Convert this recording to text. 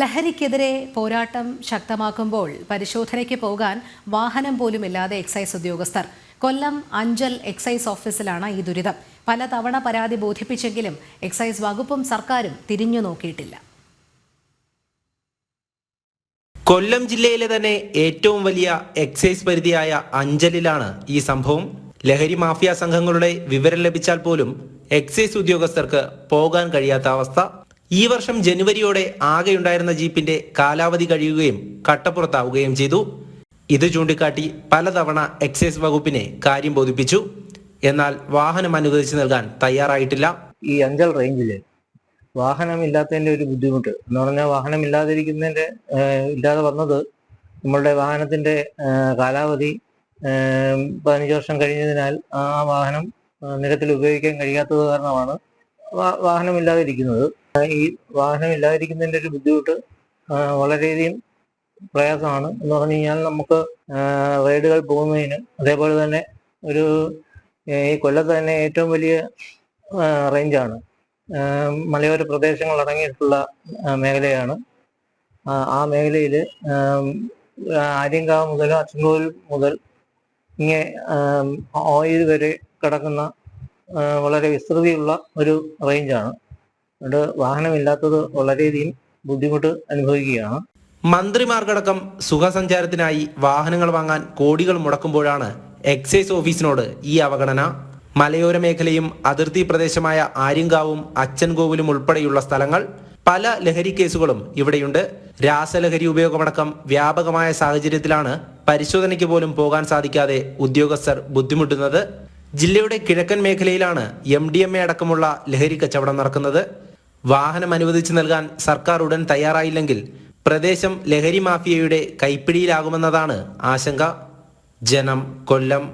ലഹരിക്കെതിരെ പോരാട്ടം ശക്തമാക്കുമ്പോൾ പരിശോധനയ്ക്ക് പോകാൻ വാഹനം പോലുമില്ലാതെ എക്സൈസ് ഉദ്യോഗസ്ഥർ. കൊല്ലം അഞ്ചൽ എക്സൈസ് ഓഫീസിലാണ് ഈ ദുരിതം. പലതവണ പരാതി ബോധിപ്പിച്ചെങ്കിലും എക്സൈസ് വകുപ്പും സർക്കാരും തിരിഞ്ഞു നോക്കിയിട്ടില്ല. കൊല്ലം ജില്ലയിലെ തന്നെ ഏറ്റവും വലിയ എക്സൈസ് പരിധിയായ അഞ്ചലിലാണ് ഈ സംഭവം. ലഹരി മാഫിയ സംഘങ്ങളുടെ വിവരം ലഭിച്ചാൽ പോലും എക്സൈസ് ഉദ്യോഗസ്ഥർക്ക് പോകാൻ കഴിയാത്ത അവസ്ഥ. ഈ വർഷം ജനുവരിയോടെ ആകെയുണ്ടായിരുന്ന ജീപ്പിന്റെ കാലാവധി കഴിയുകയും കട്ടപ്പുറത്താവുകയും ചെയ്തു. ഇത് ചൂണ്ടിക്കാട്ടി പലതവണ എക്സൈസ് വകുപ്പിനെ കാര്യം ബോധിപ്പിച്ചു. എന്നാൽ വാഹനം അനുവദിച്ചു നൽകാൻ തയ്യാറായിട്ടില്ല. ഈ അഞ്ചൽ റേഞ്ചില് വാഹനമില്ലാത്തതിന്റെ ഒരു ബുദ്ധിമുട്ട് എന്ന് പറഞ്ഞാൽ വാഹനം ഇല്ലാതെ വന്നത് നമ്മളുടെ വാഹനത്തിന്റെ കാലാവധി 15 വർഷം കഴിഞ്ഞതിനാൽ ആ വാഹനം നിരത്തിൽ ഉപയോഗിക്കാൻ കഴിയാത്തത് കാരണമാണ് വാഹനമില്ലാതിരിക്കുന്നത്. ഈ വാഹനമില്ലാതിരിക്കുന്നതിന്റെ ഒരു ബുദ്ധിമുട്ട് വളരെയധികം പ്രയാസമാണ്. എന്ന് പറഞ്ഞു കഴിഞ്ഞാൽ നമുക്ക് റൈഡുകൾ പോകുന്നതിന്, അതേപോലെ തന്നെ ഈ കൊല്ലത്ത് തന്നെ ഏറ്റവും വലിയ റേഞ്ചാണ്, മലയോര പ്രദേശങ്ങൾ അടങ്ങിയിട്ടുള്ള മേഖലയാണ്. ആ മേഖലയിൽ ആര്യങ്കാവ് മുതൽ അച്ചൻകോവിൽ മുതൽ ഇങ്ങനെ ഓയിൽ വരെ കിടക്കുന്ന വളരെ വിസ്തൃതിയുള്ള ഒരു റേഞ്ചാണ്. അതുകൊണ്ട് വാഹനമില്ലാത്തത് വളരെയധികം ബുദ്ധിമുട്ട് അനുഭവിക്കുകയാണ്. മന്ത്രിമാർക്കടക്കം സുഖസഞ്ചാരത്തിനായി വാഹനങ്ങൾ വാങ്ങാൻ കോടികൾ മുടക്കുമ്പോഴാണ് എക്സൈസ് ഓഫീസിനോട് ഈ അവഗണന. മലയോര മേഖലയും അതിർത്തി പ്രദേശമായ ആര്യങ്കാവും അച്ചൻകോവിലും ഉൾപ്പെടെയുള്ള സ്ഥലങ്ങൾ. പല ലഹരി കേസുകളും ഇവിടെയുണ്ട്. രാസലഹരി ഉപയോഗമടക്കം വ്യാപകമായ സാഹചര്യത്തിലാണ് പരിശോധനയ്ക്ക് പോലും പോകാൻ സാധിക്കാതെ ഉദ്യോഗസ്ഥർ ബുദ്ധിമുട്ടുന്നത്. ജില്ലയുടെ കിഴക്കൻ മേഖലയിലാണ് MDMA അടക്കമുള്ള ലഹരി കച്ചവടം നടക്കുന്നത്. വാഹനം അനുവദിച്ചു നൽകാൻ സർക്കാർ ഉടൻ തയ്യാറായില്ലെങ്കിൽ പ്രദേശം ലഹരി മാഫിയയുടെ കൈപ്പിടിയിലാകുമെന്നതാണ് ആശങ്ക. ജനം, കൊല്ലം.